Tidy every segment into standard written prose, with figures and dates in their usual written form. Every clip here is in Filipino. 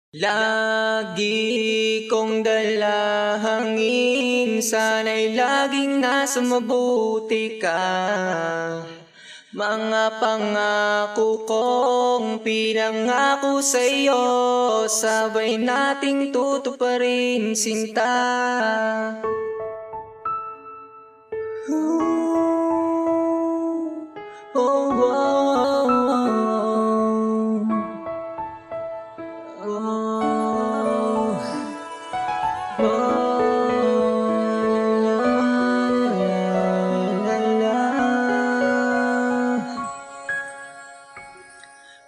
Lagi kong dalahangin, sana'y laging nasa mabuti ka. Mga pangako kong pinangako sa'yo, sabay nating tutuparin, sinta.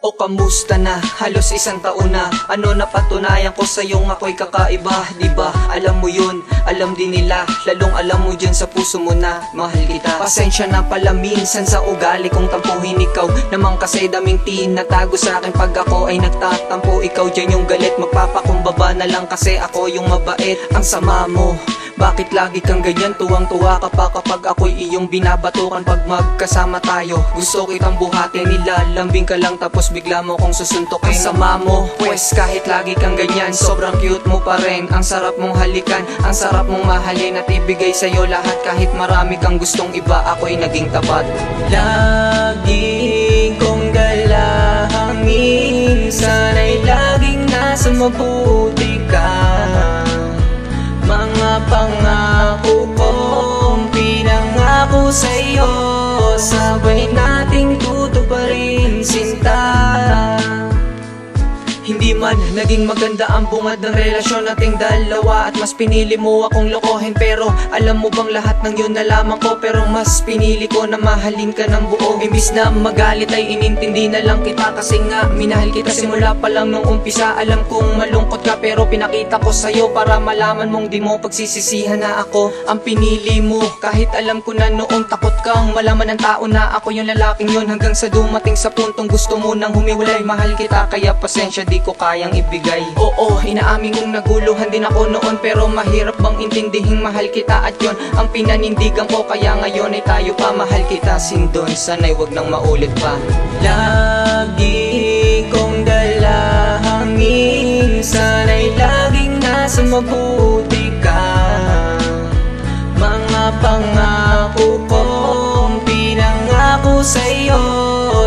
O kamusta na? Halos isang taon na. Ano napatunayan ko sa'yo ako'y kakaiba, diba? Alam mo yun, alam din nila. Lalong alam mo dyan sa puso mo na mahal kita. Pasensya na pala minsan sa ugali kong tampuhin ikaw. Naman kasi daming tinatago sa akin pag ako ay nagtatampo. Ikaw dyan yung galit, magpapakumbaba na lang kasi ako yung mabait. Ang sama mo, bakit lagi kang ganyan? Tuwang-tuwa ka pa kapag ako'y iyong binabatukan. Pag magkasama tayo, gusto kitang buhatin. Nilalambing ka lang tapos bigla mo kong susuntukin. Ang sama mo, pwes kahit lagi kang ganyan, sobrang cute mo pa rin. Ang sarap mong halikan, ang sarap mong mahalin at ibigay sa'yo lahat. Kahit marami kang gustong iba, ako'y naging tapat. Lagi kong dalahangin, sana'y laging nasa mabuti ka. Mga pangako kong pinangako sa'yo, sabay nating tutuparin, sinta. Hindi man naging maganda ang bungad ng relasyon nating dalawa, at mas pinili mo akong lokohin. Pero alam mo bang lahat ng yun nalaman ko, pero mas pinili ko na mahalin ka ng buo. Imbis na magalit ay inintindi na lang kita, kasi nga minahal kita simula pa lang nung umpisa. Alam kong malungkot ka pero pinakita ko sa'yo para malaman mong di mo pagsisisihan na ako ang pinili mo. Kahit alam ko na noon takot kang malaman ng tao na ako yung lalaking yun, hanggang sa dumating sa puntong gusto mo nang humiwalay. Mahal kita kaya pasensya, di ko kayang ibigay. Oo, inaamin kong naguluhan din ako noon, pero mahirap bang intindihing mahal kita, at yun ang pinanindigan ko. Kaya ngayon ay tayo pa, mahal kita sindon, sana'y wag nang maulit pa. Lagi kong dalahangin, sana'y laging nasa mabuti ka. Mga pangako kong pinangako sa'yo,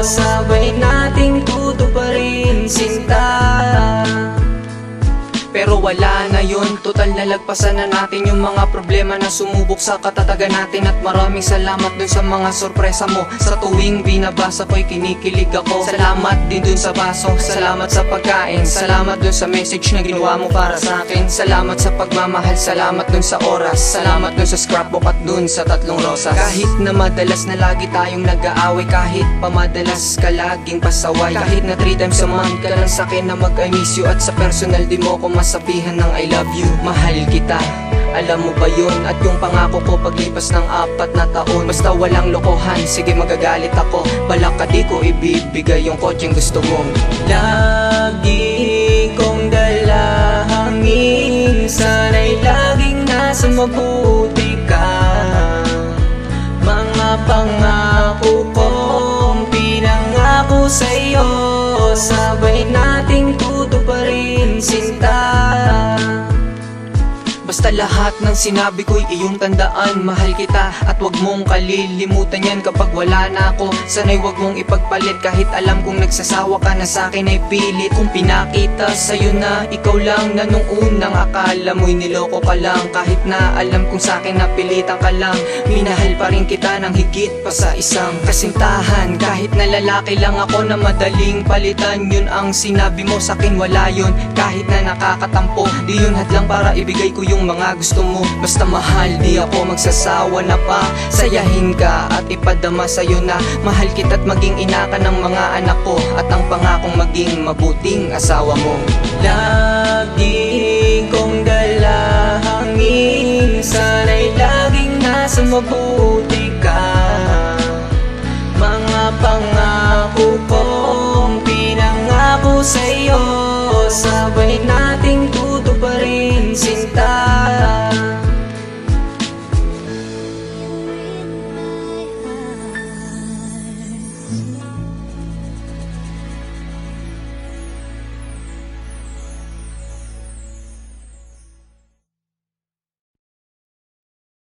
sabay nating tutuparin, sinta. Pero wala na yun, total nalagpasan na natin yung mga problema na sumubok sa katatagan natin. At maraming salamat dun sa mga sorpresa mo. Sa tuwing binabasa ko'y kinikilig ako. Salamat din dun sa baso, salamat sa pagkain, salamat dun sa message na ginawa mo para sa akin. Salamat sa pagmamahal, salamat dun sa oras, salamat dun sa scrapbook at dun sa 3 rosas. Kahit na madalas na lagi tayong nag-aaway, kahit pa madalas ka laging pasaway, kahit na 3 times a month ka lang sa'kin na mag-I miss you, at sa personal di mo ko masabihan ng I love you. Mahal kita, alam mo ba yun? At yung pangako ko paglipas ng 4 na taon, basta walang lokohan, sige magagalit ako, balak ka di ko ibibigay yung kotseng gusto mo. Lagi kong dalahangin, sana'y laging nasa mabuti ka. Mga pangako kong pinangako sa'yo, sabay nating tutuparin, sinta. Basta lahat ng sinabi ko'y iyong tandaan, mahal kita at wag mong kalilimutan yan. Kapag wala na ako, sana'y wag mong ipagpalit. Kahit alam kong nagsasawa ka na sa'kin ay pilit. Kung pinakita sa'yo na ikaw lang na nung unang akala mo'y niloko ka lang. Kahit na alam kong sa'kin napilitan ka lang, minahal pa rin kita ng higit pa sa isang kasintahan. Kahit na lalaki lang ako na madaling palitan, yun ang sinabi mo sa'kin, wala yun. Kahit na nakakatampo, di yun hadlang para ibigay ko yung mga gusto mo. Basta mahal, di ako magsasawa na pa sayahin ka at ipadama sa'yo na mahal kita at maging ina ka ng mga anak ko, at ang pangakong maging mabuting asawa mo. Lagi kong dalahangin, sana'y laging nasa mabuti ka. Mga pangako kong pinangako sa'yo, sabay nating tutuparin, sinta.